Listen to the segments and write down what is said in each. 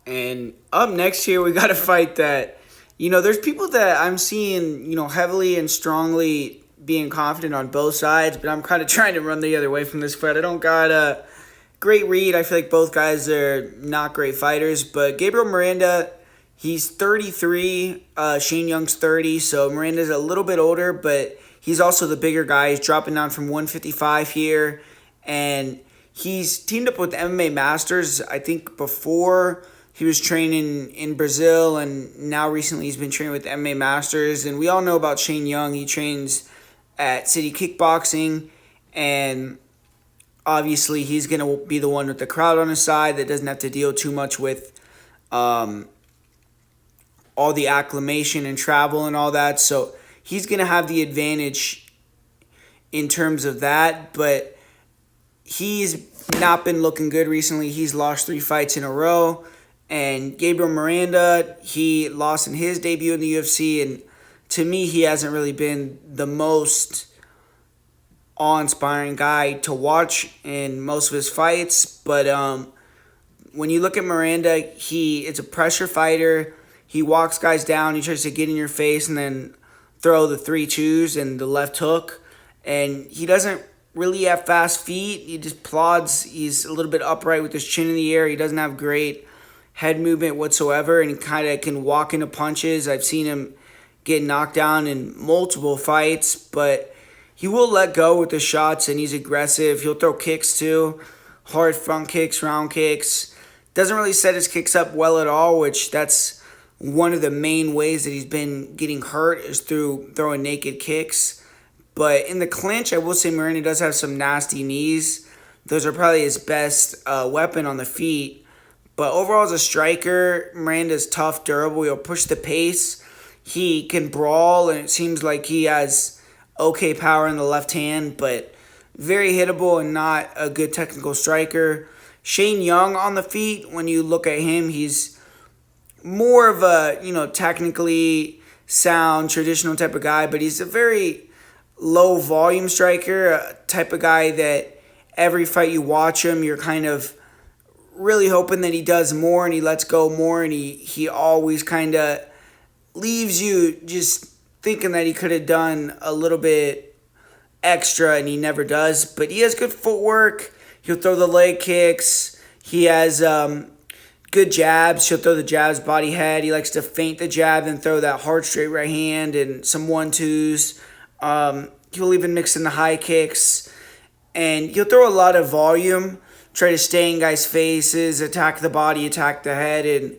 And up next here, we got a fight that, there's people that I'm seeing, heavily and strongly being confident on both sides, but I'm kind of trying to run the other way from this fight. I don't got a great read. I feel like both guys are not great fighters, but Gabriel Miranda, he's 33. Shane Young's 30, so Miranda's a little bit older, but he's also the bigger guy. He's dropping down from 155 here, and he's teamed up with MMA Masters. I think before he was training in Brazil, and now recently he's been training with MMA Masters. And we all know about Shane Young. He trains at City Kickboxing, and obviously he's going to be the one with the crowd on his side that doesn't have to deal too much with all the acclamation and travel and all that. So he's going to have the advantage in terms of that, but he's not been looking good recently. He's lost 3 fights in a row. And Gabriel Miranda, he lost in his debut in the UFC, and to me, he hasn't really been the most awe-inspiring guy to watch in most of his fights. But when you look at Miranda, he is a pressure fighter. He walks guys down. He tries to get in your face and then throw the 3-2s and the left hook. And he doesn't really have fast feet. He just plods. He's a little bit upright with his chin in the air. He doesn't have great head movement whatsoever, and he kind of can walk into punches. I've seen him get knocked down in multiple fights, but he will let go with the shots, and he's aggressive. He'll throw kicks too, hard front kicks, round kicks. Doesn't really set his kicks up well at all, which that's one of the main ways that he's been getting hurt is through throwing naked kicks. But in the clinch, I will say Miranda does have some nasty knees. Those are probably his best weapon on the feet. But overall, as a striker, Miranda's tough, durable. He'll push the pace. He can brawl, and it seems like he has okay power in the left hand, but very hittable and not a good technical striker. Shane Young on the feet, when you look at him, he's more of a, technically sound, traditional type of guy, but he's a very low volume striker, a type of guy that every fight you watch him, you're kind of really hoping that he does more and he lets go more, and he always kind of leaves you just thinking that he could have done a little bit extra, and he never does. But he has good footwork. He'll throw the leg kicks. He has good jabs. He'll throw the jabs, body head. He likes to feint the jab and throw that hard straight right hand and some 1-2s. He'll even mix in the high kicks, and he'll throw a lot of volume. Try to stay in guys' faces, attack the body, attack the head, and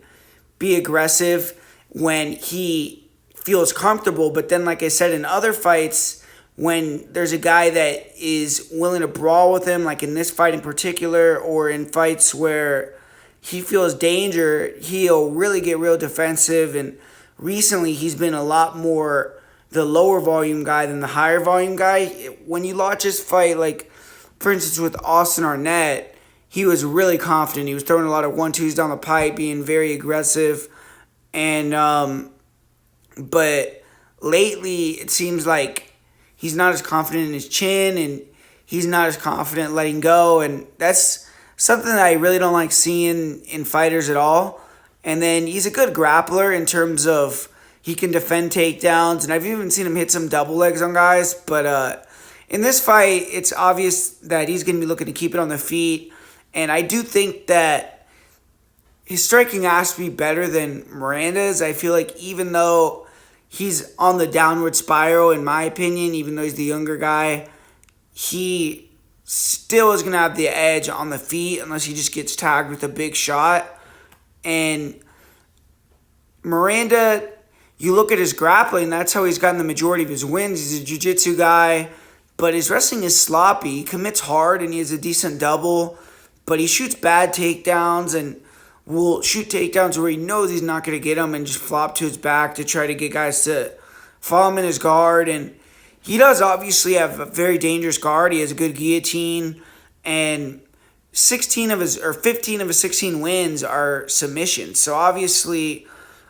be aggressive when he feels comfortable. But then, like I said, in other fights, when there's a guy that is willing to brawl with him, like in this fight in particular, or in fights where he feels danger, he'll really get real defensive. And recently, he's been a lot more the lower volume guy than the higher volume guy. When you watch his fight, like, for instance, with Austin Arnett, he was really confident. He was throwing a lot of 1-2s down the pipe, being very aggressive. And, but lately it seems like he's not as confident in his chin, and he's not as confident letting go. And that's something that I really don't like seeing in fighters at all. And then he's a good grappler in terms of he can defend takedowns. And I've even seen him hit some double legs on guys. But in this fight, it's obvious that he's going to be looking to keep it on the feet. And I do think that his striking has to be better than Miranda's. I feel like even though he's on the downward spiral, in my opinion, even though he's the younger guy, he still is going to have the edge on the feet unless he just gets tagged with a big shot. And Miranda, you look at his grappling, that's how he's gotten the majority of his wins. He's a jiu-jitsu guy, but his wrestling is sloppy. He commits hard, and he has a decent double. But he shoots bad takedowns and will shoot takedowns where he knows he's not going to get them and just flop to his back to try to get guys to follow him in his guard. And he does obviously have a very dangerous guard. He has a good guillotine, and 15 of his 16 wins are submissions. So obviously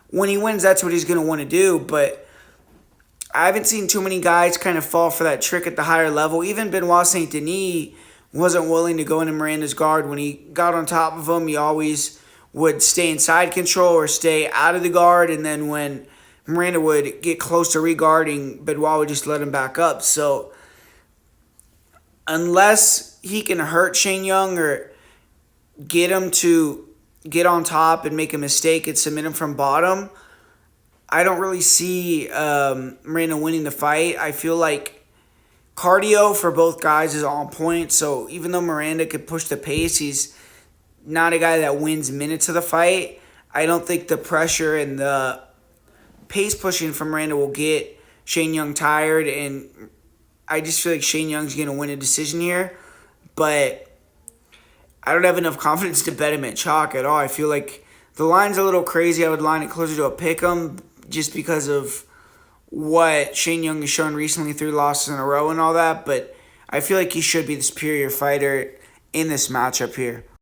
when he wins, that's what he's going to want to do. But I haven't seen too many guys kind of fall for that trick at the higher level. Even Benoit Saint Denis wasn't willing to go into Miranda's guard. When he got on top of him, he always would stay in side control or stay out of the guard, and then when Miranda would get close to regarding, Benoit would just let him back up. So unless he can hurt Shane Young or get him to get on top and make a mistake and submit him from bottom, I don't really see Miranda winning the fight. I feel like cardio for both guys is on point. So even though Miranda could push the pace, he's not a guy that wins minutes of the fight. I don't think the pressure and the pace pushing from Miranda will get Shane Young tired, and I just feel like Shane Young's going to win a decision here. But I don't have enough confidence to bet him at chalk at all. I feel like the line's a little crazy. I would line it closer to a pick'em just because of what Shane Young has shown recently, 3 losses in a row and all that. But I feel like he should be the superior fighter in this matchup here.